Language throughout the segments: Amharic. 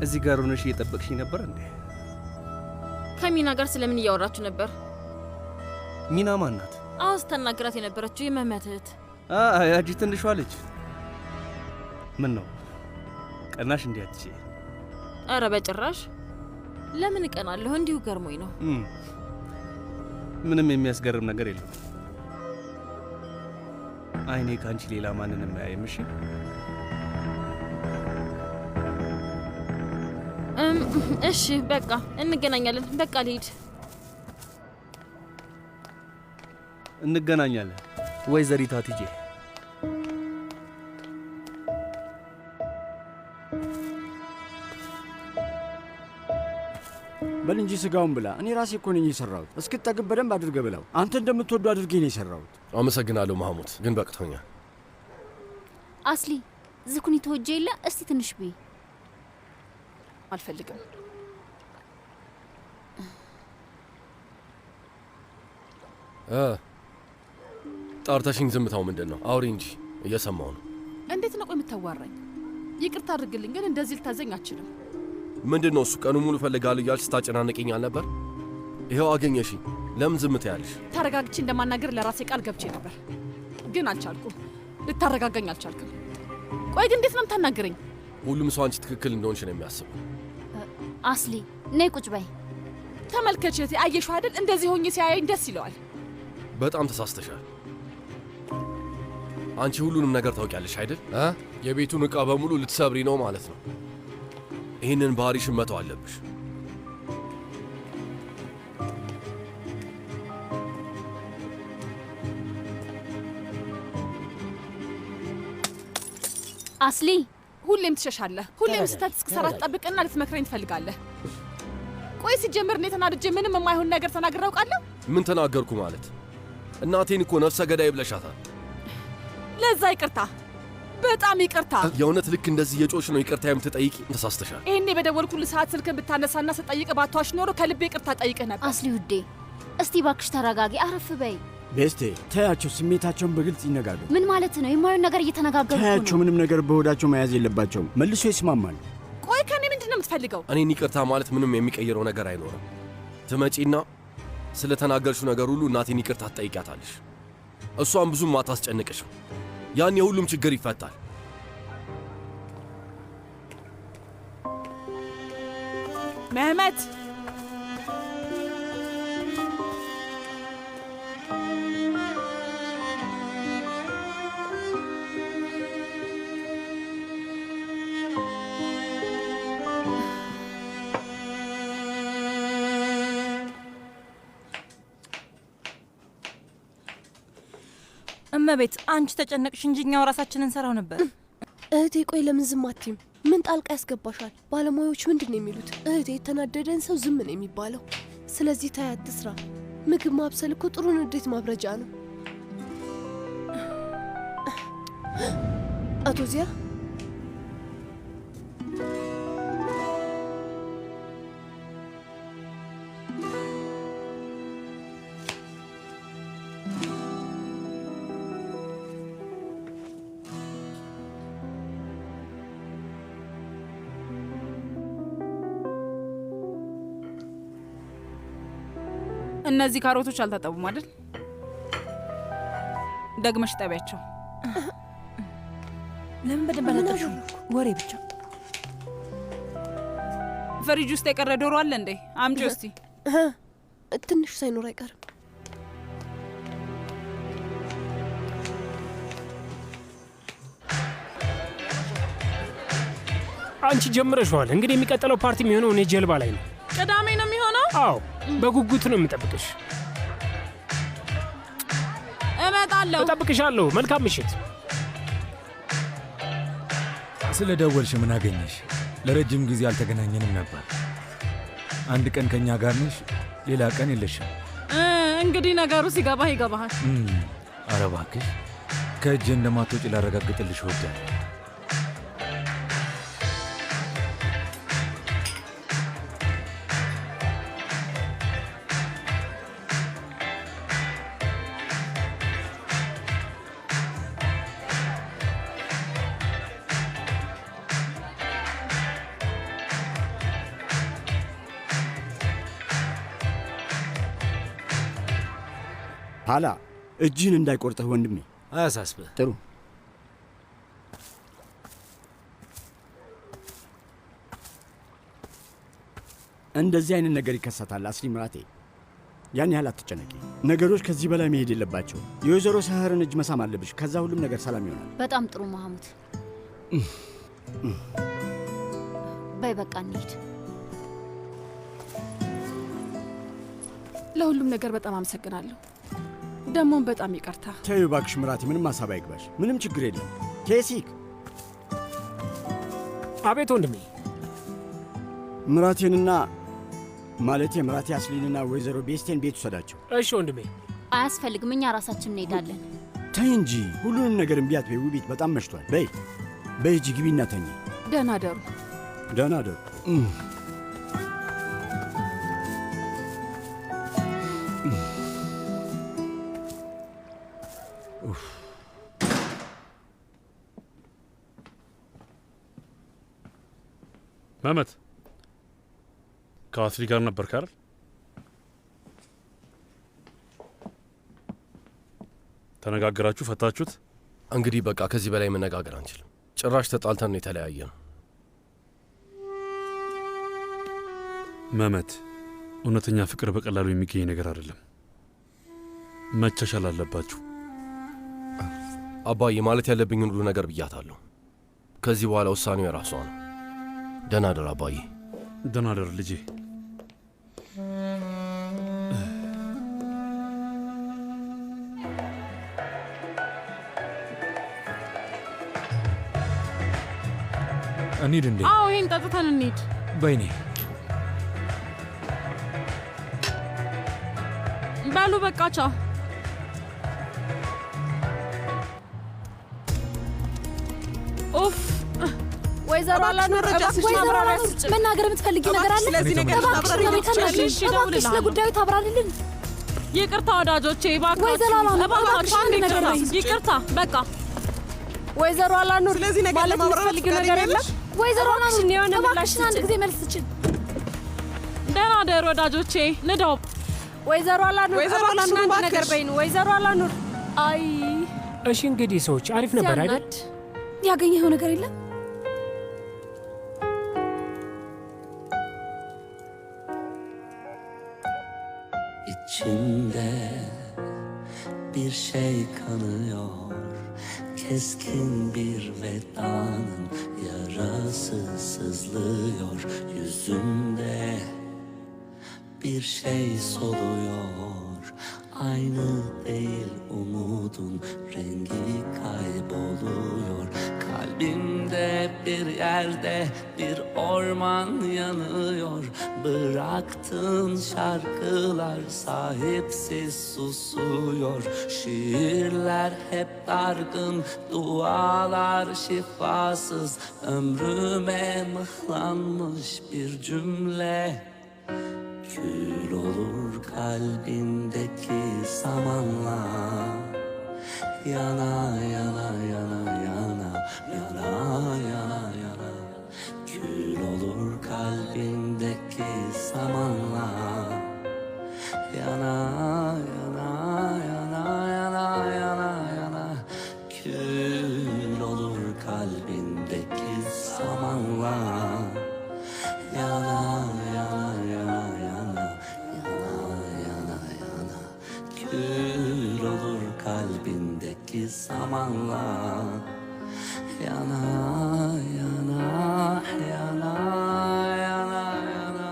እዚህ ጋር ሆነሽ እየጠበቅሽኝ ነበር እንዴ? ከሚና ጋር ስለምን እያወራችሁ ነበር? ሚና ማን ናት? አውስ ተናግራት የነበረችው የመህመት እህት። ያጂ ትንሿ ልጅ። ምን ነው ቀናሽ እንዴ አትጪ? አረ በጭራሽ። ለምን እቀናለሁ? እንዲሁ ገርሞኝ ነው። ምንም የሚያስገርም ነገር የለም። አይኔ ካንቺ ሌላ ማንንም አያይም። እሺ እሺ በቃ እንገናኛለን። በቃ ልሂድ። እንገናኛለን ወይዘሪት አትጄ። በል እንጂ ስጋውን ብላ። እኔ ራሴ እኮ ነኝ የሰራሁት። እስክትጠግብ በደንብ አድርገህ ብላው። አንተ እንደምትወዱ አድርጌ ነው የሰራሁት። አመሰግናለሁ ማህሙድ፣ ግን በቅቶኛል። አስሊ ዝኩኒ ተወጀ የለ እስቲ ትንሽ ብይ። አልፈልግም። ጣርተሽኝ ዝምታው ምንድን ነው? አውሪ እንጂ እየሰማሁ ነው። እንዴት ነው ቆይ የምታዋራኝ? ይቅርታ አድርግልኝ፣ ግን እንደዚህ ልታዘኝ አልችልም። ምንድን ነው እሱ? ቀኑ ሙሉ እፈልጋለሁ እያልሽ ስታጨናንቅኝ አልነበር? ይኸው አገኘሽኝ። ለምን ዝምታ ያለሽ? ተረጋግቼ እንደማናገር ለራሴ ቃል ገብቼ ነበር፣ ግን አልቻልኩም። ልታረጋጋኝ አልቻልክም። ቆይ ግን እንዴት ነው የምታናግረኝ? ሁሉም ሰው አንቺ ትክክል እንደሆንሽ ነው የሚያስበው። አስሊ ነይ ቁጭ በይ። ተመልከች እህቴ፣ አየሽው አይደል? እንደዚህ ሆኜ ሲያየኝ ደስ ይለዋል። በጣም ተሳስተሻል። አንቺ ሁሉንም ነገር ታውቂያለሽ አይደል? የቤቱን ዕቃ በሙሉ ልትሰብሪ ነው ማለት ነው። ይህንን ባህሪሽን መተው አለብሽ። አስሊ ሁሌም ትሸሻለህ። ሁሌም ስህተት እስክሰራ ትጠብቅና ልትመክረኝ ትፈልጋለህ። ቆይ ሲጀምር እኔ ተናድጄ ምንም የማይሆን ነገር ተናግሬ አውቃለሁ? ምን ተናገርኩ ማለት? እናቴን እኮ ነፍሰ ገዳይ ብለሻታል። ለዛ ይቅርታ፣ በጣም ይቅርታ። የእውነት ልክ እንደዚህ የጮሽ ነው ይቅርታ የምትጠይቂ? ተሳስተሻል። ይሄኔ በደወልኩልህ ሰዓት ስልክን ብታነሳና ስጠይቅ ባቷሽ ኖሮ ከልቤ ይቅርታ ጠይቅህ ነበር። አስሊ ውዴ፣ እስቲ ባክሽ ተረጋጊ፣ አረፍ በይ። ቤስቴ ተያቸው፣ ስሜታቸውን በግልጽ ይነጋገሩ። ምን ማለት ነው? የማይሆን ነገር እየተነጋገሩ ነው። ተያቸው፣ ምንም ነገር በሆዳቸው መያዝ የለባቸውም። መልሶ ይስማማል። ቆይ ከኔ ምንድነው የምትፈልገው? እኔን ይቅርታ ማለት ምንም የሚቀይረው ነገር አይኖርም። ትመጪና ስለተናገርሽው ነገር ሁሉ እናቴን ይቅርታ ትጠይቂያታለሽ። እሷም ብዙም አታስጨንቅሽም። ያን የሁሉም ችግር ይፈታል። መህመት እመቤት፣ አንቺ ተጨነቅሽ እንጂ እኛው ራሳችንን እንሰራው ነበር። እህቴ ቆይ ለምን ዝም አትይም? ምን ጣልቃ ያስገባሻል? ባለሙያዎች ምንድን ነው የሚሉት? እህቴ የተናደደን ሰው ዝም ነው የሚባለው። ስለዚህ ታይ አትስራ። ምግብ ማብሰል እኮ ጥሩ ንዴት ማብረጃ ነው። አቶ ዚያ እነዚህ ካሮቶች አልታጠቡም አይደል? ደግመሽ ጠቢያቸው። ለምን በደንብ አላጠብሽም? ወሬ ብቻ። ፍሪጅ ውስጥ የቀረ ዶሮ አለ እንዴ? አምጪ እስቲ። ትንሽ ሳይኖር አይቀርም። አንቺ ጀምረሽዋል። እንግዲህ የሚቀጥለው ፓርቲ የሚሆነው እኔ ጀልባ ላይ ነው። ቅዳሜ ነው የሚሆነው? አዎ፣ በጉጉት ነው የምጠብቅሽ። እመጣለሁ። እጠብቅሻለሁ። መልካም ምሽት። ስለ ደወልሽ ምን አገኘሽ? ለረጅም ጊዜ አልተገናኘንም ነበር። አንድ ቀን ከኛ ጋር ነሽ፣ ሌላ ቀን የለሽም። እንግዲህ ነገሩ ሲገባህ ይገባሃል። ኧረ እባክሽ ከእጄ እንደማትወጪ ላረጋግጥልሽ እወዳለሁ። ኋላ እጅህን እንዳይቆርጥህ ወንድሜ። አያሳስብህ። ጥሩ። እንደዚህ አይነት ነገር ይከሰታል አስሊ ምራቴ። ያን ያህል አትጨነቂ። ነገሮች ከዚህ በላይ መሄድ የለባቸው። የወይዘሮ ሰህርን እጅ መሳም አለብሽ። ከዛ ሁሉም ነገር ሰላም ይሆናል። በጣም ጥሩ መሐሙድ። በይ በቃ እንሂድ። ለሁሉም ነገር በጣም አመሰግናለሁ። ደሞም በጣም ይቅርታ። ተይው እባክሽ ምራቴ፣ ምንም ሀሳብ አይግባሽ። ምንም ችግር የለም። ኬሲክ። አቤት ወንድሜ። ምራቴንና ማለቴ ምራቴ አስሊንና ወይዘሮ ቤስቴን ቤት ውሰዳቸው። እሺ ወንድሜ። አያስፈልግም፣ እኛ ራሳችን እንሄዳለን። ተይ እንጂ ሁሉንም ነገር እምቢ አትበይ ውቢት፣ በጣም መሽቷል። በይ በይ ሂጂ፣ ግቢና ተኚ። ደህና ደሩ። ደህና ደሩ። መመት ከአስሊ ጋር ነበር ካል ተነጋገራችሁ? ፈታችሁት? እንግዲህ በቃ ከዚህ በላይ መነጋገር አንችልም። ጭራሽ ተጣልተን ነው የተለያየ ነው። መመት፣ እውነተኛ ፍቅር በቀላሉ የሚገኝ ነገር አይደለም። መቻቻል አለባችሁ። አባዬ ማለት ያለብኝ ሁሉ ነገር ብያታለሁ። ከዚህ በኋላ ውሳኔው የራሷ ነው። ደህና ደር አባዬ። ደህና ደር ልጄ። እንሂድ እንዴ? አዎ ይህን ጠጥተን እንሂድ። በይኔ በሉ በቃ ቻው። ኡፍ ወይዘሮ አላኑር መናገር የምትፈልጊው ነገር አለ? ስለዚህ ነገር እባክሽ ለጉዳዩ ታብራሪልን። ይቅርታ ወዳጆቼ፣ ወይዘሮ አላኑር እባካችሁ አንድ ይቅርታ። በቃ ወይዘሮ አላኑር ስለዚህ ነገር ማለት የምትፈልጊው ነገር የለም? ወይዘሮ አላኑር እባክሽን አንድ ጊዜ መልስ ስጭን። ደህና ደር ወዳጆቼ። ንዳው ወይዘሮ አላኑር እባክሽን አንድ ነገር በይን። ወይዘሮ አላኑር አይ እሺ እንግዲህ ሰዎች አሪፍ ነበር አይደል? ያገኘኸው ነገር የለም? İçimde bir şey kanıyor, keskin bir vedanın yarası sızlıyor. Yüzünde bir şey soluyor, aynı değil umudun rengi kayboluyor. Kalbimde bir yerde bir orman yanıyor. Bıraktığın şarkılar sahipsiz susuyor. Şiirler hep dargın, dualar şifasız. Ömrüme mıhlanmış bir cümle. Kül olur kalbindeki samanla. Yana yana yana yana yana yana yana. Kül olur kalbindeki samanla. Yana yana yana yana yana yana. Kül olur kalbindeki samanla. Yana yana yana yana yana yana. kalbindeki zamanla yana yana yana yana yana.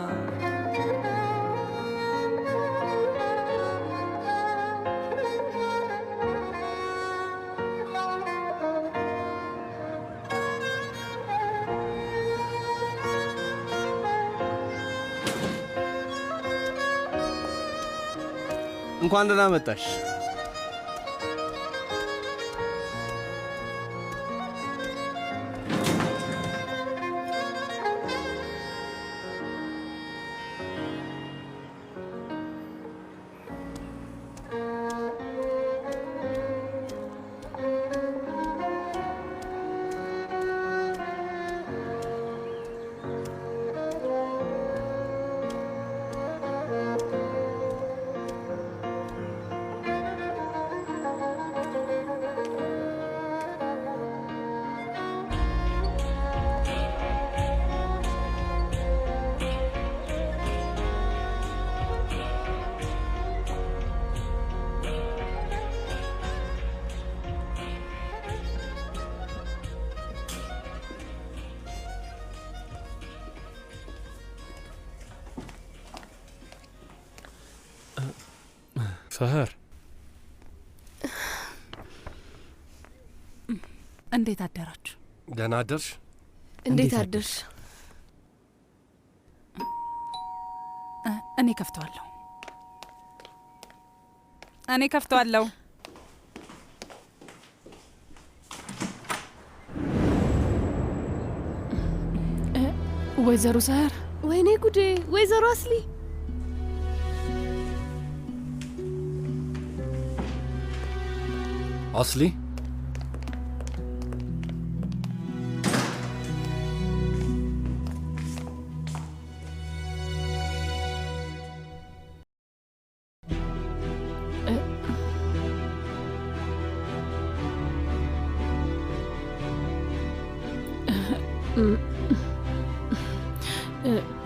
እንኳን ደህና መጣሽ። ሰህር እንዴት አደራችሁ? ደህና አደርሽ? እንዴት አደርሽ? እኔ ከፍተዋለሁ። እኔ ከፍተዋለሁ። ወይዘሮ ሰህር። ወይኔ ጉዴ! ወይዘሮ አስሊ አስሊ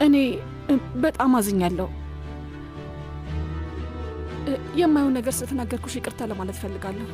እኔ በጣም አዝኛለሁ። የማየውን ነገር ስትናገርኩሽ ይቅርታ ለማለት ፈልጋለሁ።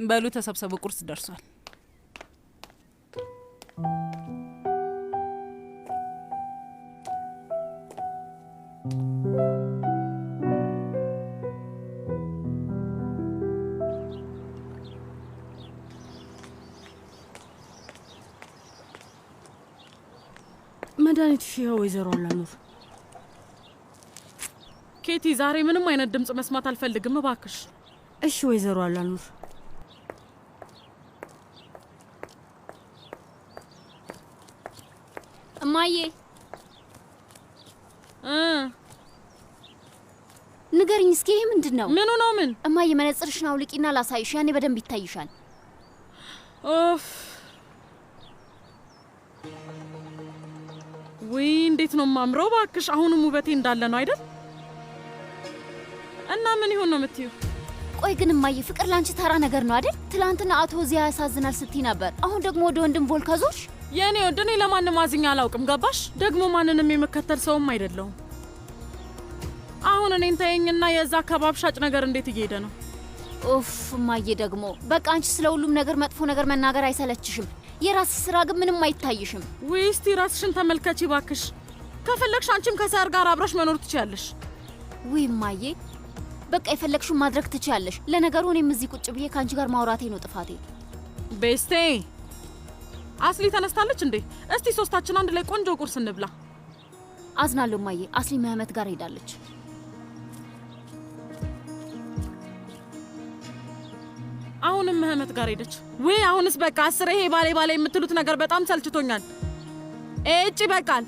በሉ ተሰብሰቡ፣ ቁርስ ደርሷል። መድኃኒት ሺህ ወይዘሮ አላኑር። ኬቲ፣ ዛሬ ምንም አይነት ድምጽ መስማት አልፈልግም እባክሽ። እሺ ወይዘሮ አላኑር። እማዬ ንገሪኝ እስኪ፣ ይሄ ምንድን ነው? ምኑ ነው? ምን? እማዬ መነጽርሽን አውልቂና ላሳይሽ፣ ያኔ በደንብ ይታይሻል። ኦፍ! ውይ እንዴት ነው ማምረው! እባክሽ አሁንም ውበቴ እንዳለ ነው አይደል? እና ምን ይሆን ነው የምትዩ? ቆይ ግን እማዬ ፍቅር ላንቺ ተራ ነገር ነው አይደል? ትላንትና አቶ ዚያ ያሳዝናል ስትይ ነበር፣ አሁን ደግሞ ወደ ወንድም ቮልካ ዞርሽ። የኔ ወድ፣ እኔ ለማንም አዝኛ አላውቅም፣ ገባሽ? ደግሞ ማንንም የመከተል ሰውም አይደለሁም። አሁን እኔን ተይኝና የዛ ከባብ ሻጭ ነገር እንዴት እየሄደ ነው? ኡፍ እማዬ ደግሞ በቃ አንቺ ስለ ሁሉም ነገር መጥፎ ነገር መናገር አይሰለችሽም? የራስሽ ስራ ግን ምንም አይታይሽም። ውይ እስቲ ራስሽን ተመልከቺ ባክሽ። ከፈለግሽ አንቺም ከሳር ጋር አብረሽ መኖር ትችያለሽ። ውይ እማዬ በቃ የፈለግሽውን ማድረግ ትችያለሽ። ለነገሩ እኔም እዚህ ቁጭ ብዬ ከአንቺ ጋር ማውራቴ ነው ጥፋቴ። ቤስቴ አስሊ ተነስታለች እንዴ? እስቲ ሶስታችን አንድ ላይ ቆንጆ ቁርስ እንብላ። አዝናለሁ ማዬ። አስሊ መህመት ጋር ሄዳለች። አሁንም መህመት ጋር ሄደች ወይ? አሁንስ በቃ 10 ይሄ ባሌ ባሌ የምትሉት ነገር በጣም ሰልችቶኛል። እጭ በቃል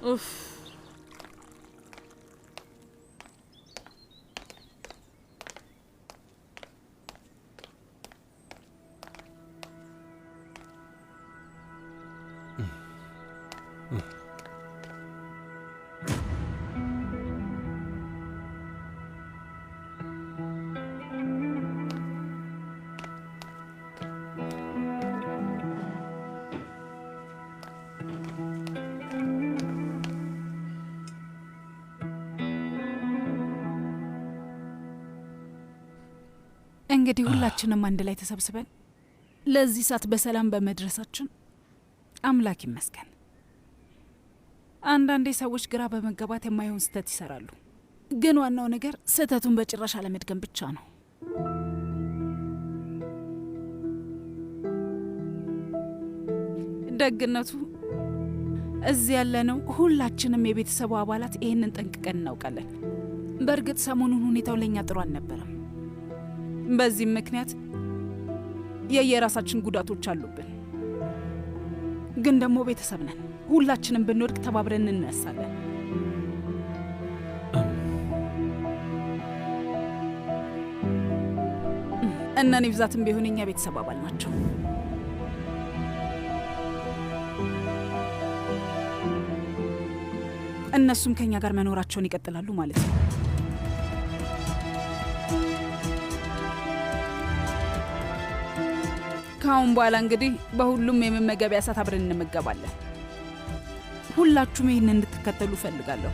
ኡፍ እንግዲህ ሁላችንም አንድ ላይ ተሰብስበን ለዚህ ሰዓት በሰላም በመድረሳችን አምላክ ይመስገን። አንዳንዴ ሰዎች ግራ በመጋባት የማይሆን ስህተት ይሰራሉ፣ ግን ዋናው ነገር ስህተቱን በጭራሽ አለመድገም ብቻ ነው። ደግነቱ እዚህ ያለነው ሁላችንም የቤተሰቡ አባላት ይህንን ጠንቅቀን እናውቃለን። በእርግጥ ሰሞኑን ሁኔታው ለእኛ ጥሩ አልነበረም። በዚህም ምክንያት የየራሳችን ጉዳቶች አሉብን። ግን ደግሞ ቤተሰብ ነን። ሁላችንም ብንወድቅ ተባብረን እንነሳለን። እና እኔ ብዛትም ቢሆን የኛ ቤተሰብ አባል ናቸው። እነሱም ከኛ ጋር መኖራቸውን ይቀጥላሉ ማለት ነው። ከአሁን በኋላ እንግዲህ በሁሉም የመመገቢያ ሰዓት አብረን እንመገባለን። ሁላችሁም ይህን እንድትከተሉ እፈልጋለሁ።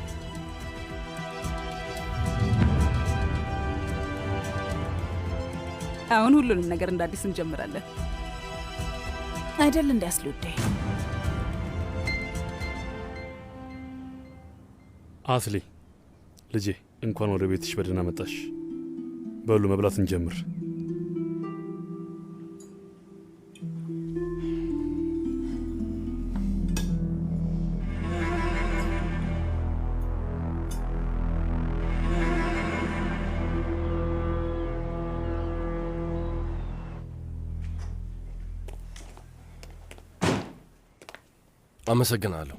አሁን ሁሉንም ነገር እንደ አዲስ እንጀምራለን አይደል? እንዲያስልውዴ አስሊ ልጄ፣ እንኳን ወደ ቤትሽ በደህና መጣሽ። በሉ መብላት እንጀምር። አመሰግናለሁ።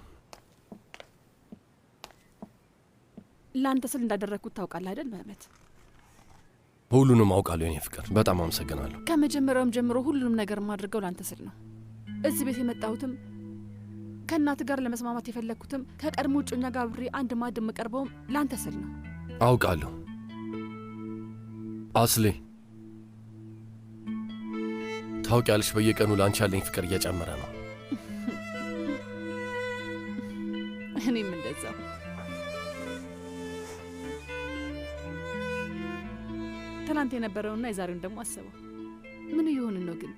ለአንተ ስል እንዳደረግኩት ታውቃለህ አይደል መህመት? ሁሉንም አውቃለሁ የኔ ፍቅር፣ በጣም አመሰግናለሁ። ከመጀመሪያውም ጀምሮ ሁሉንም ነገር ማድረገው ለአንተ ስል ነው። እዚህ ቤት የመጣሁትም ከእናት ጋር ለመስማማት የፈለግኩትም ከቀድሞ እጮኛ ጋር አብሬ አንድ ማዕድ የምቀርበውም ለአንተ ስል ነው። አውቃለሁ አስሌ፣ ታውቂያለሽ፣ በየቀኑ ለአንቺ ያለኝ ፍቅር እየጨመረ ነው። እኔም እንደዛው። ትናንት የነበረውና የዛሬውን ደግሞ አስበው። ምን እየሆንን ነው ግን?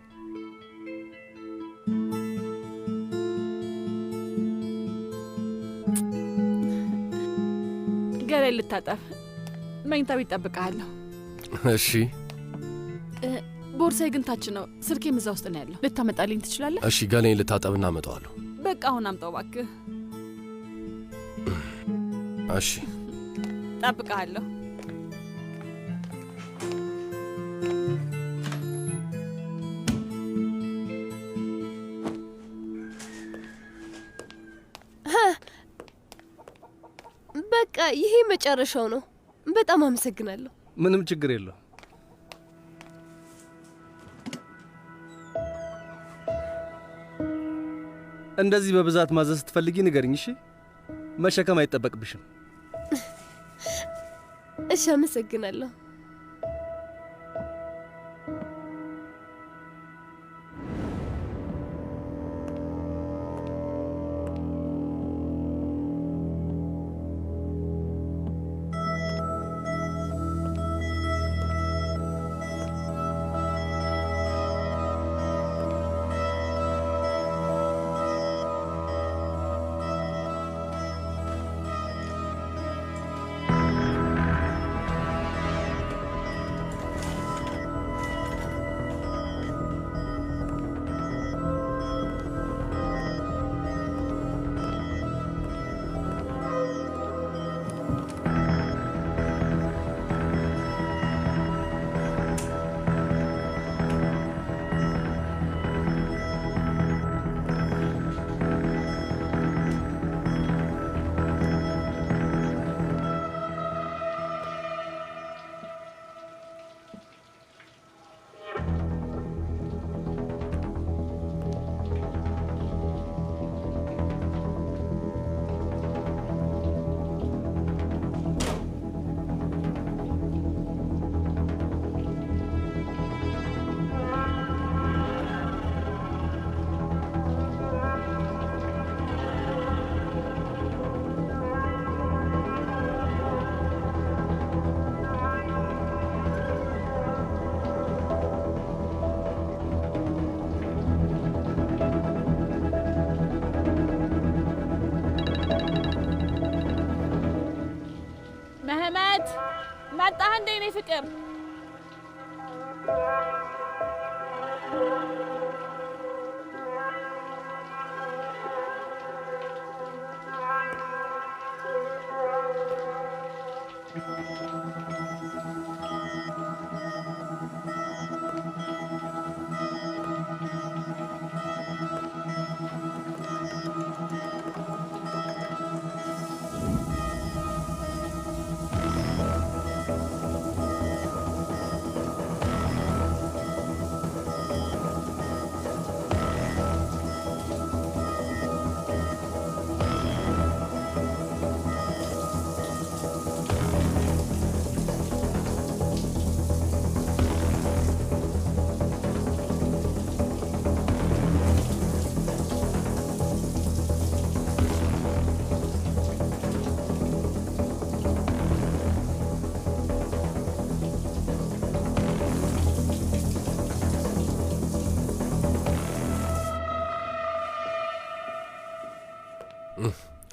ገላይ ልታጠብ መኝታ ቤት እጠብቅሃለሁ። እሺ። ቦርሳዬ ግን ታች ነው። ስልኬም እዛ ውስጥ ነው ያለው። ልታመጣልኝ ትችላለህ? እሺ፣ ገላዬን ልታጠብ እና አመጣዋለሁ። በቃ አሁን አምጣው እባክህ። እሺ፣ እጠብቅሃለሁ። በቃ ይሄ መጨረሻው ነው። በጣም አመሰግናለሁ። ምንም ችግር የለው። እንደዚህ በብዛት ማዘዝ ስትፈልጊ ንገርኝ እሺ? መሸከም አይጠበቅብሽም። እሺ፣ አመሰግናለሁ። እንዴ እኔ ፍቅር?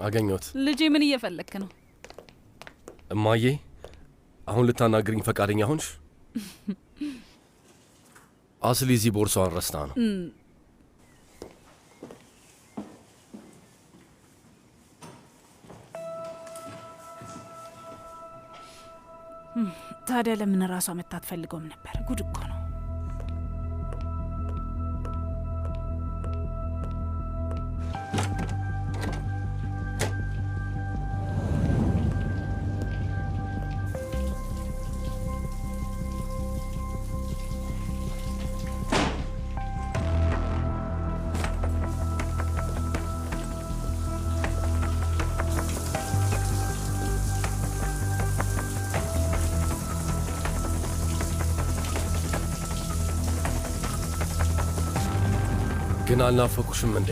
አገኘሁት። ልጄ ምን እየፈለክ ነው? እማዬ አሁን ልታናግሪኝ ፈቃደኛ ሆንሽ? አስሊ እዚህ ቦርሳዋን ረስታ ነው። ታዲያ ለምን ራሷ መታ አትፈልገውም ነበር? ጉድ እኮ ነው። ግን አልናፈቁሽም እንዴ?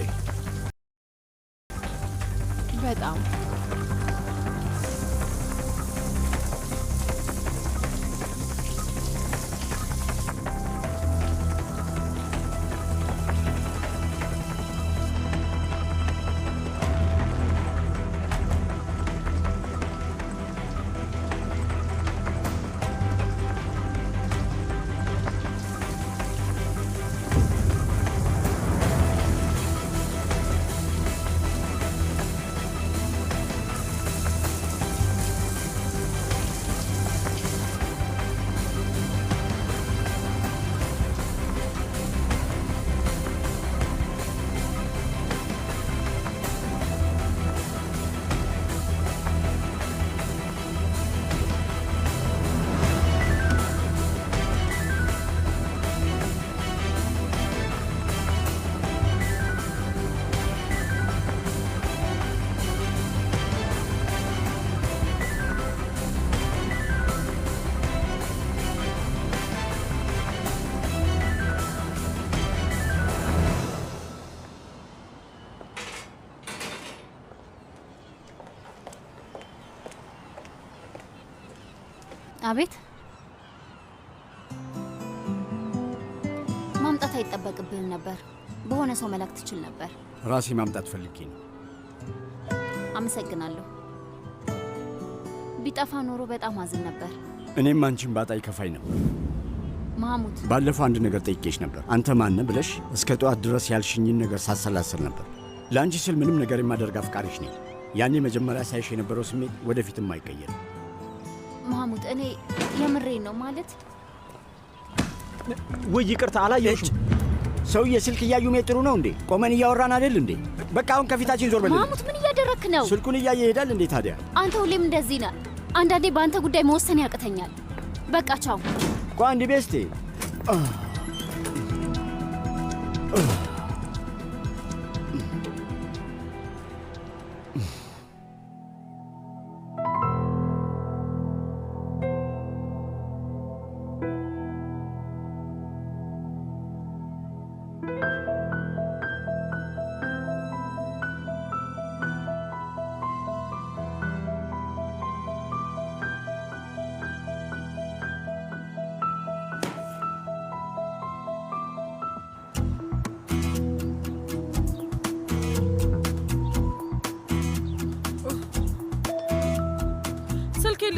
በጣም አቤት። ማምጣት አይጠበቅብህም ነበር። በሆነ ሰው መላክ ትችል ነበር። ራሴ ማምጣት ፈልጌ ነው። አመሰግናለሁ። ቢጠፋ ኖሮ በጣም አዝን ነበር። እኔም አንቺን ባጣ ይከፋኝ ነበር። ማሙት፣ ባለፈው አንድ ነገር ጠይቄሽ ነበር። አንተ ማን ብለሽ እስከ ጠዋት ድረስ ያልሽኝን ነገር ሳሰላስል ነበር። ለአንቺ ስል ምንም ነገር የማደርግ አፍቃሪሽ ነኝ። ያኔ መጀመሪያ ሳይሽ የነበረው ስሜት ወደፊትም አይቀየርም። ማሙት፣ እኔ የምሬን ነው ማለት። ውይ ይቅርታ፣ አላየሁሽም። ሰውዬ ስልክ እያዩ መሄድ ጥሩ ነው እንዴ? ቆመን እያወራን አይደል እንዴ? በቃ አሁን ከፊታችን ዞር በል። ማሙት፣ ምን እያደረክ ነው? ስልኩን እያየ ይሄዳል እንዴ ታዲያ? አንተ ሁሌም እንደዚህ ነህ። አንዳንዴ በአንተ ጉዳይ መወሰን ያቅተኛል። በቃ ቻው። ቋንዲ ቤስቴ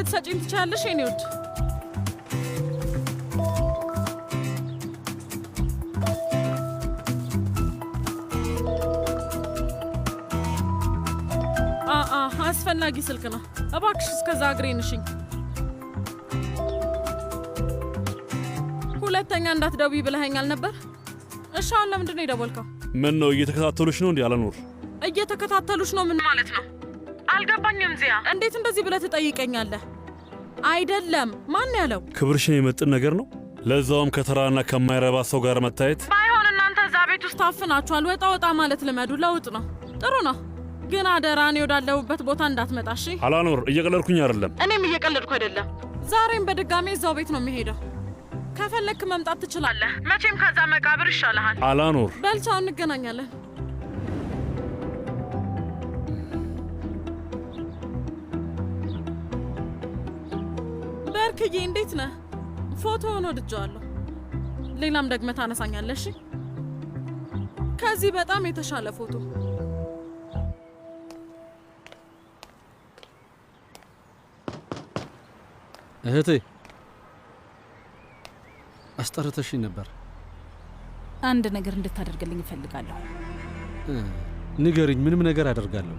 ልትሰጪኝ ትችያለሽ የኔ ውድ? አስፈላጊ ስልክ ነው። እባክሽ እስከዛ እግሬን እሽኝ። ሁለተኛ እንዳትደውይ ብለኸኛል ነበር። እሺ አሁን ለምንድን ነው የደወልከው? ምን ነው እየተከታተሉሽ ነው እንዴ? አላኖር እየተከታተሉሽ ነው ምን ማለት ነው? አልገባኝም። ዚያ እንዴት እንደዚህ ብለህ ትጠይቀኛለህ? አይደለም። ማን ያለው? ክብርሽን የመጥን ነገር ነው። ለዛውም ከተራና ከማይረባ ሰው ጋር መታየት። ባይሆን እናንተ እዛ ቤት ውስጥ ታፍናችኋል። ወጣ ወጣ ማለት ልመዱ። ለውጥ ነው፣ ጥሩ ነው። ግን አደራ እኔ ወዳለሁበት ቦታ እንዳትመጣ እሺ? አላኖር እየቀለድኩኝ አይደለም። እኔም እየቀለድኩ አይደለም። ዛሬም በድጋሜ እዛው ቤት ነው የሚሄደው። ከፈለክ መምጣት ትችላለህ። መቼም ከዛ መቃብር ይሻልሃል። አላኖር በልቻው እንገናኛለን። በርክዬ እንዴት ነህ? ፎቶውን ወድጄዋለሁ። ሌላም ደግመህ ታነሳኛለሽ። ከዚህ በጣም የተሻለ ፎቶ። እህቴ አስጠርተሽኝ ነበር። አንድ ነገር እንድታደርግልኝ እፈልጋለሁ። ንገሪኝ። ምንም ነገር አደርጋለሁ።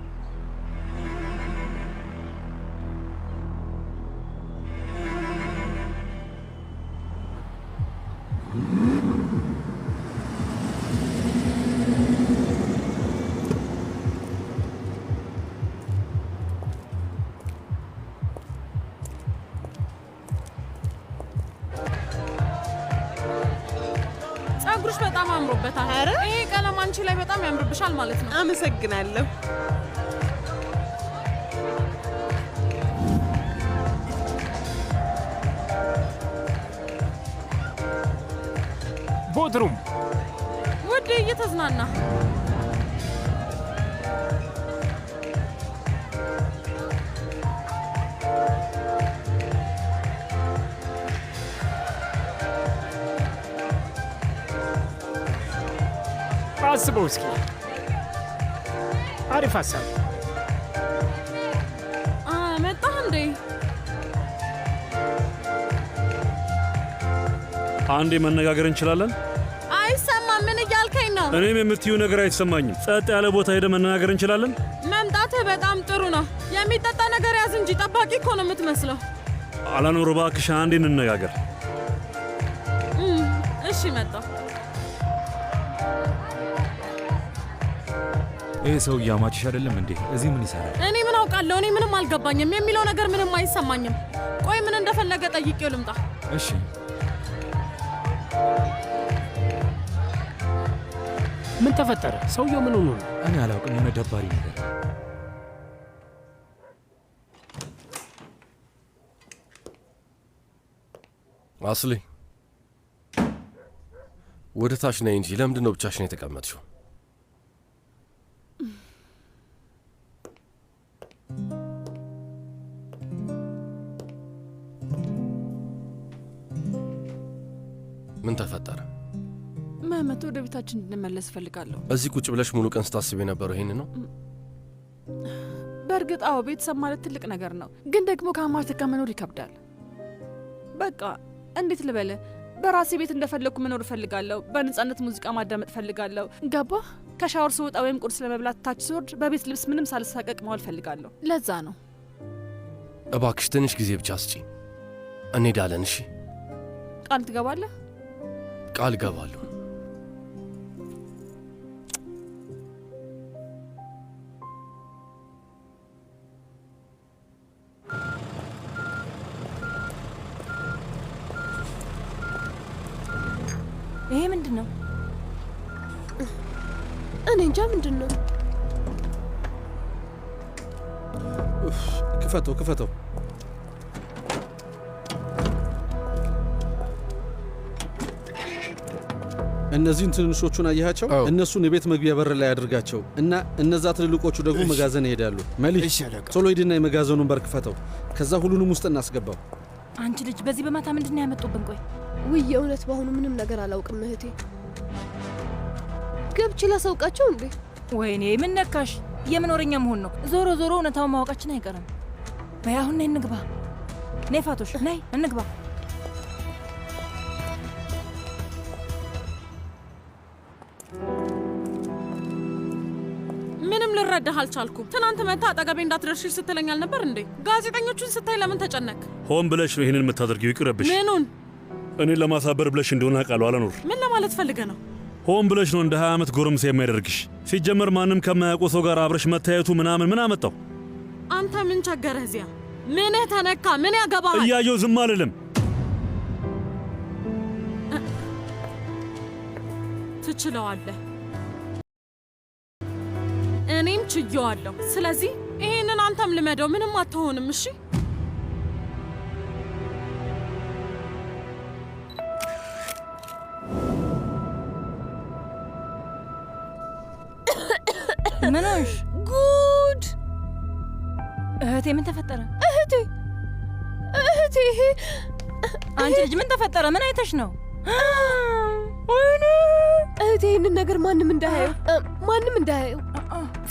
ጸጉርሽ በጣም አምሮበታል። ኧረ ይሄ ቀለም አንቺ ላይ በጣም ያምርብሻል ማለት ነው። አመሰግናለሁ። ቦድሩም ውዴ እየተዝናና አስበው እስኪ። አሪፍ ሀሳብ። መጣህ እንዴ? አንዴ መነጋገር እንችላለን? አይሰማም። ምን እያልከኝ ነው? እኔም የምትዩ ነገር አይሰማኝም። ጸጥ ያለ ቦታ ሄደ መነጋገር እንችላለን? መምጣትህ በጣም ጥሩ ነው። የሚጠጣ ነገር ያዝ እንጂ ጠባቂ እኮ ነው የምትመስለው። አላኖር እባክሽ አንዴ እንነጋገር። እሺ መጣሁ። ይህ ሰው እያማችሽ አይደለም እንዴ? እዚህ ምን ይሰራል? እኔ ምን አውቃለሁ? እኔ ምንም አልገባኝም። የሚለው ነገር ምንም አይሰማኝም። ቆይ ምን እንደፈለገ ጠይቄው ልምጣ። እሺ ምን ተፈጠረ? ሰውየው ምን ሆኖ ነው? እኔ አላውቅም። የሆነ ደባሪ ነገር። አስሊ ወደ ታች ነይ እንጂ ለምንድን ነው ብቻሽን የተቀመጥሽው? ምን ተፈጠረ? መህመት ወደ ቤታችን እንድንመለስ እፈልጋለሁ። እዚህ ቁጭ ብለሽ ሙሉ ቀን ስታስብ የነበረው ይሄን ነው? በእርግጥ አዎ፣ ቤተሰብ ማለት ትልቅ ነገር ነው። ግን ደግሞ ከአማት ጋር መኖር ይከብዳል። በቃ እንዴት ልበል፣ በራሴ ቤት እንደፈለግኩ መኖር እፈልጋለሁ። በነጻነት ሙዚቃ ማዳመጥ እፈልጋለሁ። ገባ? ከሻወር ስወጣ ወይም ቁርስ ለመብላት ታች ስወርድ በቤት ልብስ ምንም ሳልሳቀቅ መዋል እፈልጋለሁ። ለዛ ነው። እባክሽ ትንሽ ጊዜ ብቻ ስጪ። እንሄዳለን። እሺ? ቃል ትገባለህ? ቃል እገባለሁ። ይሄ ምንድን ነው? እኔ እንጃ ምንድን ነው። ክፈተው ክፈተው። እነዚህን ትንንሾቹን አያቸው? እነሱን የቤት መግቢያ በር ላይ አድርጋቸው እና እነዛ ትልልቆቹ ደግሞ መጋዘን ይሄዳሉ። መሊክ ቶሎ ሂድና የመጋዘኑን በር ክፈተው። ከዛ ሁሉንም ውስጥ እናስገባው። አንቺ ልጅ በዚህ በማታ ምንድን ነው ያመጡብን? ቆይ ውይ የእውነት በአሁኑ ምንም ነገር አላውቅም እህቴ። ገብቼ ላሳውቃቸው እንዴ? ወይኔ ምን ነካሽ? የምኖረኛ መሆን ነው። ዞሮ ዞሮ እውነታውን ማወቃችን አይቀርም። በይ አሁን ነይ እንግባ። ነይ ፋቶሽ ነይ እንግባ። ልረዳህ አልቻልኩም። ትናንት መታ አጠገቤ እንዳትደርሺ ስትለኝ አልነበር እንዴ? ጋዜጠኞቹን ስታይ ለምን ተጨነክ? ሆን ብለሽ ነው ይህንን የምታደርጊው። ይቅረብሽ። ምኑን? እኔን ለማሳበር ብለሽ እንደሆነ አውቃለሁ። አለኑር፣ ምን ለማለት ፈልገ ነው? ሆን ብለሽ ነው እንደ 20 ዓመት ጎረምሳ የሚያደርግሽ። ሲጀመር ማንም ከማያውቁ ሰው ጋር አብረሽ መታየቱ ምን አመጣው? አንተ ምን ቸገረህ? እዚያ ምንህ ተነካ? ምን ያገባሃል? እያየው ዝም አልልም። ትችለዋለህ፣ እኔም ችየዋለሁ። ስለዚህ ይሄንን አንተም ልመደው። ምንም አትሆንም። እሺ ምንሽ? ጉድ! እህቴ ምን ተፈጠረ? እህቴ አንቺ ልጅ ምን ተፈጠረ? ምን አይተሽ ነው? ወይኔ እህቴ፣ ይህንን ነገር ማንም እንዳያየው።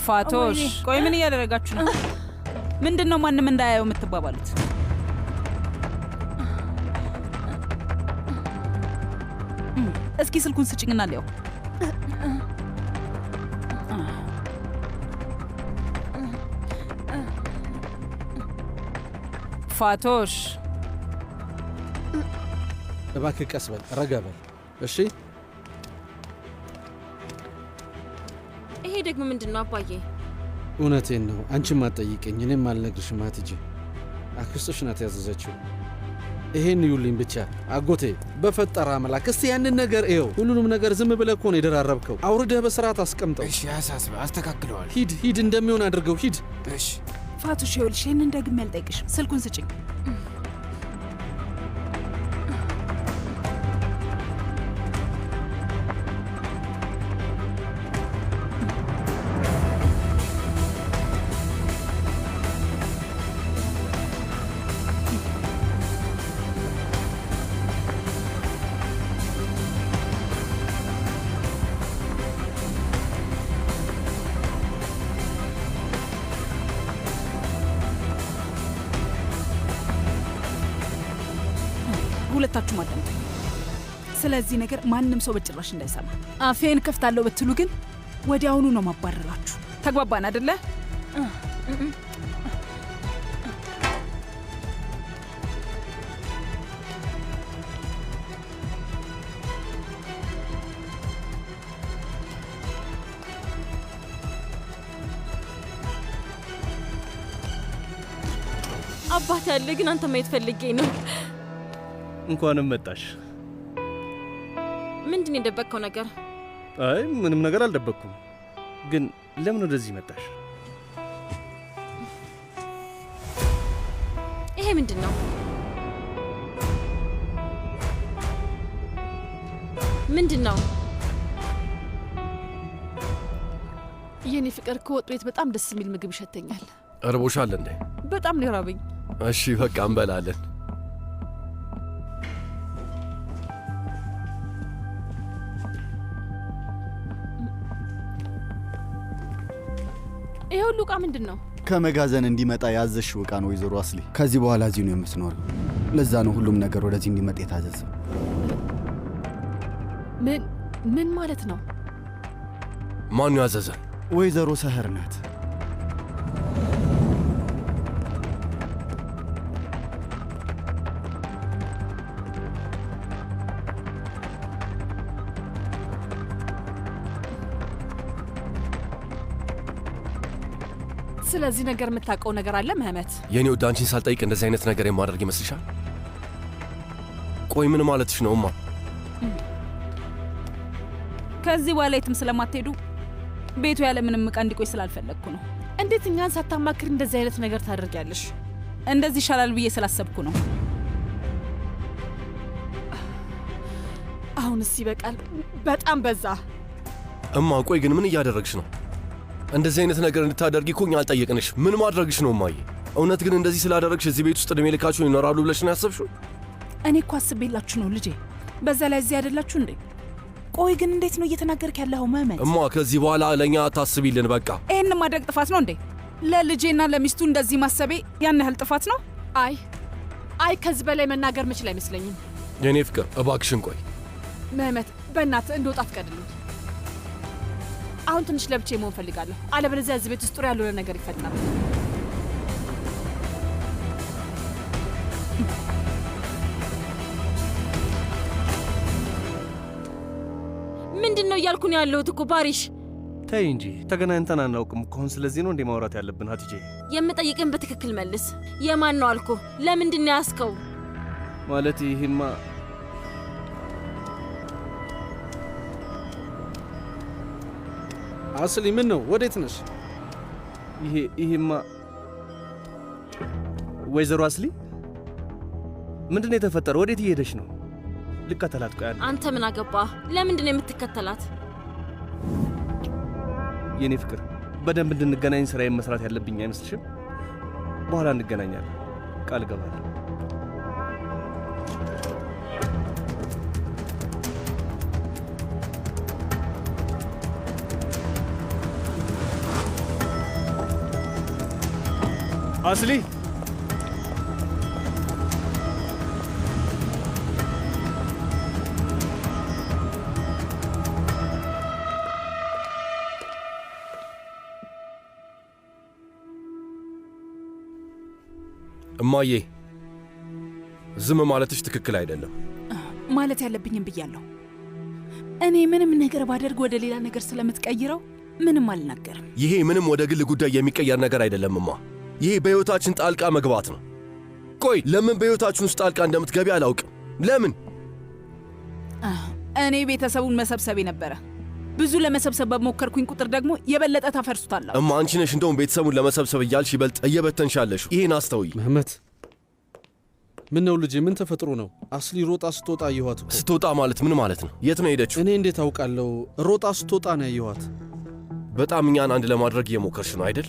ፋቶሽ፣ ቆይ ምን እያደረጋችሁ ነው? ምንድን ነው ማንም እንዳያየው የምትባባሉት? እስኪ ስልኩን ስጭኝና ሊያው። ፋቶሽ፣ እባክህ ቀስ በል፣ ረጋ በል። እሺ ይሄ ደግሞ ምንድን ነው አባዬ? እውነቴን ነው። አንቺም አትጠይቀኝ፣ እኔም አልነግርሽም። አትጂ፣ አክስትሽ ናት ያዘዘችው። ይሄን ይዩልኝ ብቻ። አጎቴ በፈጠረ አምላክ እስቲ ያንን ነገር እየው። ሁሉንም ነገር ዝም ብለህ እኮ ነው የደራረብከው። አውርደህ በስርዓት አስቀምጠው። እሺ፣ አሳስበህ አስተካክለዋል። ሂድ፣ እንደሚሆን አድርገው። ሂድ። እሺ ፋቶሽ፣ ይኸውልሽ ይህንን ደግሜ አልጠይቅሽም። ስልኩን ስጭኝ። ሁለታችሁ አዳምጡኝ። ስለዚህ ነገር ማንም ሰው በጭራሽ እንዳይሰማ። አፌን ከፍታለሁ ብትሉ ግን ወዲያውኑ ነው ማባረራችሁ። ተግባባን አይደለ? አባት ያለ ግን አንተ ማየት ፈልጌ ነው። እንኳንም መጣሽ። ምንድን የደበቅከው ነገር? አይ ምንም ነገር አልደበቅኩም። ግን ለምን ወደዚህ መጣሽ? ይሄ ምንድን ነው? ምንድን ነው? የኔ ፍቅር፣ ከወጥ ቤት በጣም ደስ የሚል ምግብ ይሸተኛል። እርቦሻል እንዴ? በጣም ነው የራበኝ። እሺ በቃ እንበላለን። ይሄ ሁሉ ዕቃ ምንድን ነው? ከመጋዘን እንዲመጣ ያዘሽው ዕቃ ነው ወይዘሮ አስሊ። ከዚህ በኋላ እዚህ ነው የምትኖረው። ለዛ ነው ሁሉም ነገር ወደዚህ እንዲመጣ የታዘዘው። ምን ማለት ነው? ማን ያዘዘ? ወይዘሮ ሰህር ናት። ስለዚህ ነገር የምታውቀው ነገር አለ ምህመት? የኔ ወደ አንቺን ሳልጠይቅ እንደዚህ አይነት ነገር የማደርግ ይመስልሻል? ቆይ ምን ማለትሽ ነው እማ? ከዚህ በኋላ የትም ስለማትሄዱ ቤቱ ያለ ምንም ዕቃ እንዲቆይ ስላልፈለግኩ ነው። እንዴት እኛን ሳታማክር እንደዚህ አይነት ነገር ታደርጊያለሽ? እንደዚህ ይሻላል ብዬ ስላሰብኩ ነው። አሁንስ ይበቃል። በጣም በዛ። እማ ቆይ ግን ምን እያደረግሽ ነው? እንደዚህ አይነት ነገር እንድታደርጊ እኮ እኛ አልጠየቅንሽ። ምን ማድረግሽ ነው እማዬ? እውነት ግን እንደዚህ ስላደረግሽ እዚህ ቤት ውስጥ እድሜ ልካችሁ ይኖራሉ ብለሽ ነው ያሰብሽው? እኔ እኮ አስቤላችሁ ነው ልጄ። በዛ ላይ እዚህ አይደላችሁ እንዴ? ቆይ ግን እንዴት ነው እየተናገርክ ያለኸው መመት? እማ ከዚህ በኋላ ለእኛ አታስቢልን በቃ። ይህን ማድረግ ጥፋት ነው እንዴ? ለልጄና ለሚስቱ እንደዚህ ማሰቤ ያን ያህል ጥፋት ነው? አይ ከዚህ በላይ መናገር ምችል አይመስለኝም። የኔ ፍቅር እባክሽን ቆይ። መመት በእናትህ እንደወጣ ፍቀድልኝ። አሁን ትንሽ ለብቼ መሆን ፈልጋለሁ። አለበለዚያ እዚህ ቤት ውስጥ ጥሩ ያልሆነ ነገር ይፈጠራል። ምንድን ነው እያልኩ ነው ያለሁት እኮ ባሪሽ። ተይ እንጂ ተገናኝተን አናውቅም እኮ። አሁን ስለዚህ ነው እንዴ ማውራት ያለብን? ሀቲጄ የምጠይቅን በትክክል መልስ። የማን ነው አልኩ። ለምንድን ነው ያስከው? ማለት ይሄማ አስሊ ምን ነው? ወዴት ነሽ? ይሄማ ወይዘሮ አስሊ ምንድን ነው የተፈጠረው? ወዴት እየሄደሽ ነው? ልከተላት። ቆይ አንተ ምን አገባህ? ለምንድን ነው የምትከተላት? የኔ ፍቅር በደንብ እንድንገናኝ ስራዬን መስራት ያለብኝ አይመስልሽም? በኋላ እንገናኛለን፣ ቃል እገባለሁ። አስሊ እማዬ ዝም ማለትሽ ትክክል አይደለም። ማለት ያለብኝም ብያለሁ። እኔ ምንም ነገር ባደርግ ወደ ሌላ ነገር ስለምትቀይረው ምንም አልናገርም። ይሄ ምንም ወደ ግል ጉዳይ የሚቀየር ነገር አይደለም እማ። ይሄ በሕይወታችን ጣልቃ መግባት ነው። ቆይ ለምን በሕይወታችን ውስጥ ጣልቃ እንደምትገቢ አላውቅም። ለምን? እኔ ቤተሰቡን መሰብሰቤ ነበረ። ብዙ ለመሰብሰብ በሞከርኩኝ ቁጥር ደግሞ የበለጠ ታፈርሱታላችሁ። እማ አንቺ ነሽ እንደውም ቤተሰቡን ለመሰብሰብ እያልሽ ይበልጥ እየበተንሻለሽ። ይሄን አስተውይ። መህመት ምን ነው ልጄ? ምን ተፈጥሮ ነው? አስሊ ሮጣ ስትወጣ አየኋት እኮ። ስትወጣ ማለት ምን ማለት ነው? የት ነው ሄደችው? እኔ እንዴት አውቃለሁ? ሮጣ ስትወጣ ነው ያየኋት። በጣም እኛን አንድ ለማድረግ እየሞከርሽ ነው አይደል?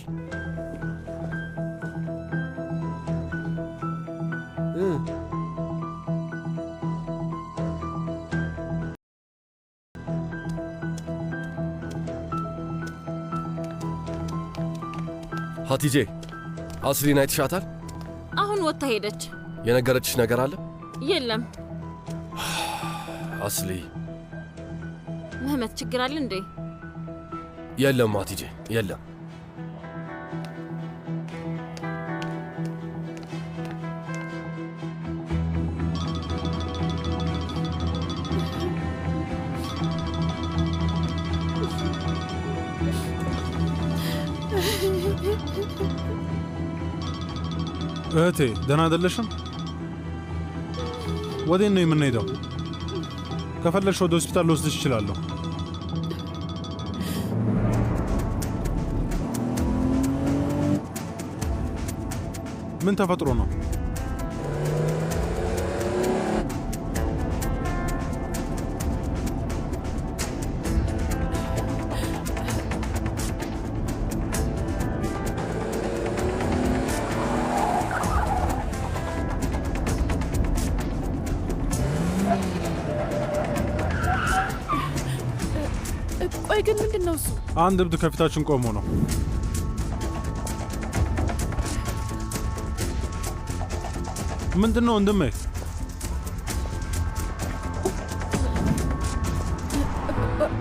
ሀቲጄ አስሊን አይተሻታል? አሁን ወጥታ ሄደች። የነገረችሽ ነገር አለ? የለም። አስሊ መህመት ችግር አለ እንዴ? የለም ሀቲጄ የለም። እህቴ ደህና አይደለሽም? ወዴት ነው የምንሄደው? ከፈለግሽ ወደ ሆስፒታል ልወስድሽ እችላለሁ። ምን ተፈጥሮ ነው? ቆይ ግን ምንድን ነው እሱ? አንድ እብድ ከፊታችን ቆሞ ነው። ምንድን ነው ወንድሜ?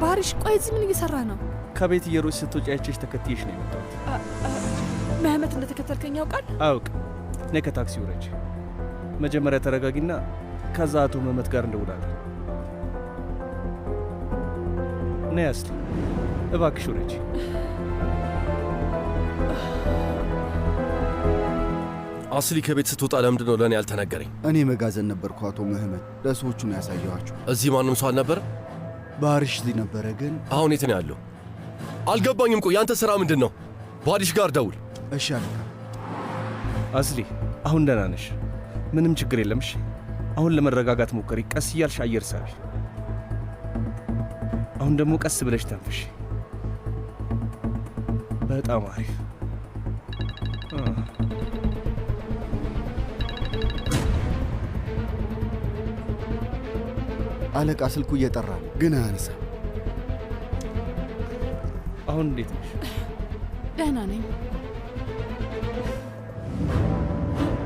ባሪሽ ቆይ እዚህ ምን እየሰራ ነው? ከቤት እየሮጥሽ ስትወጪ አይቼሽ ተከትዬሽ ነው የመጣሁት። መህመት እንደተከተልከኝ ያውቃል? አያውቅም። ነይ ከታክሲ ውረጅ። መጀመሪያ ተረጋጊና ከዛ አቶ መህመት ጋር እንደውላለን። ነይ አስሊ እባክሽ ውረጅ። አስሊ ከቤት ስትወጣ ለምንድን ነው ለእኔ ያልተነገረኝ? እኔ መጋዘን ነበርኩ አቶ መህመት። ለሰዎቹ ነው ያሳየኋቸው። እዚህ ማንም ሰው አልነበረ? ባሪሽ እዚህ ነበረ። ግን አሁን የት ነው ያለው? አልገባኝም። ቆይ ያንተ ሥራ ምንድን ነው? ባሪሽ ጋር ደውል። እሺ አለቃ። አስሊ አሁን ደህና ነሽ? ምንም ችግር የለም። እሺ አሁን ለመረጋጋት ሞከሪ። ቀስ እያልሽ አየር ሳቢ። አሁን ደግሞ ቀስ ብለሽ ተንፍሽ። በጣም አሪፍ። አለቃ ስልኩ እየጠራ ነው፣ ግን አያነሳ። አሁን እንዴት ነሽ? ደህና ነኝ።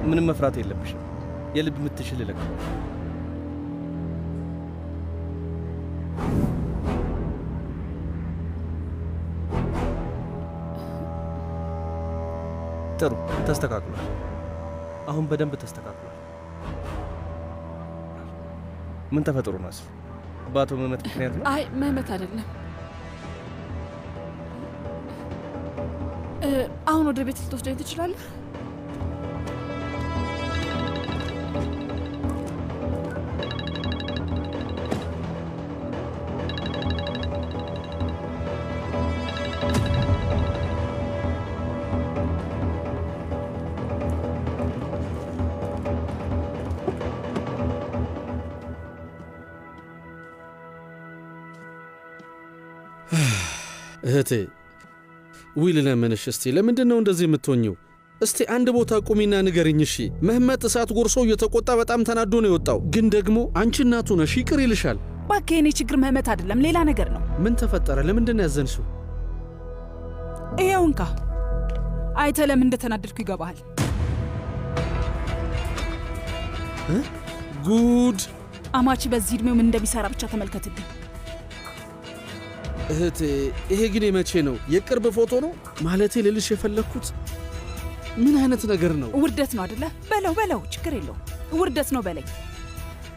ምንም መፍራት የለብሽም። የልብ ምትሽል ልለቅ። ጥሩ ተስተካክሏል። አሁን በደንብ ተስተካክሏል። ምን ተፈጥሮ ነው አስሊ? በአቶ ምህመት ምክንያት ነው? አይ ምህመት አይደለም። አሁን ወደ ቤት ልትወስደኝ ትችላለህ? እህቴ ዊል ለምንሽ እስቲ ለምንድን ነው እንደዚህ የምትሆኝው? እስቲ አንድ ቦታ ቁሚና ንገርኝ። እሺ ምህመት እሳት ጎርሶ እየተቆጣ በጣም ተናዶ ነው የወጣው። ግን ደግሞ አንቺ እናቱ ነሽ፣ ይቅር ይልሻል። እባክህ የኔ ችግር ምህመት አይደለም ሌላ ነገር ነው። ምን ተፈጠረ? ለምንድን ነው ያዘንሽው? ይኸው እንካ አይተህ ለምን እንደተናደድኩ ይገባሃል። ጉድ! አማቺ በዚህ ዕድሜው ምን እንደሚሰራ ብቻ ተመልከትልኝ። እህቴ ይሄ ግን የመቼ ነው? የቅርብ ፎቶ ነው ማለቴ ልልሽ የፈለግኩት ምን አይነት ነገር ነው? ውርደት ነው አደለ? በለው ችግር የለውም ውርደት ነው በለኝ።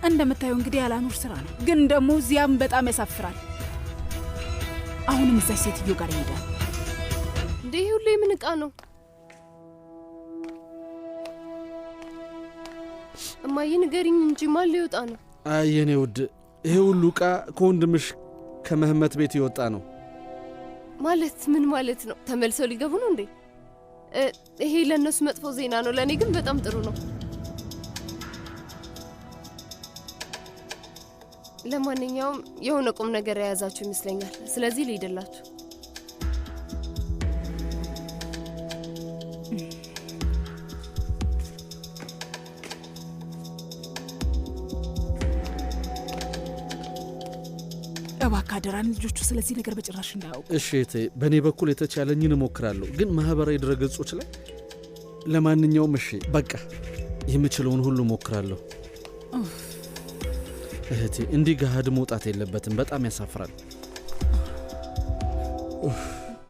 እንደምታየው እንግዲህ ያላኑር ስራ ነው፣ ግን ደግሞ እዚያም በጣም ያሳፍራል። አሁንም እዛች ሴትዮ ጋር ይሄዳል። እንዴ ሁሉ የምን ዕቃ ነው? እማዬ ንገሪኝ እንጂ ማን ሊወጣ ነው? አይ የኔ ውድ ይሄ ሁሉ ዕቃ ከወንድምሽ ከምህመት ቤት የወጣ ነው። ማለት ምን ማለት ነው? ተመልሰው ሊገቡ ነው እንዴ? ይሄ ለእነሱ መጥፎ ዜና ነው፣ ለእኔ ግን በጣም ጥሩ ነው። ለማንኛውም የሆነ ቁም ነገር የያዛችሁ ይመስለኛል። ስለዚህ ልሂድላችሁ። እባክህ አደራን ልጆቹ ስለዚህ ነገር በጭራሽ እንዳያውቁ። እሺ እህቴ፣ በእኔ በኩል የተቻለኝን እሞክራለሁ፣ ግን ማህበራዊ ድረገጾች ላይ ለማንኛውም እሺ በቃ የምችለውን ሁሉ እሞክራለሁ። እህቴ እንዲህ ገሃድ መውጣት የለበትም፣ በጣም ያሳፍራል።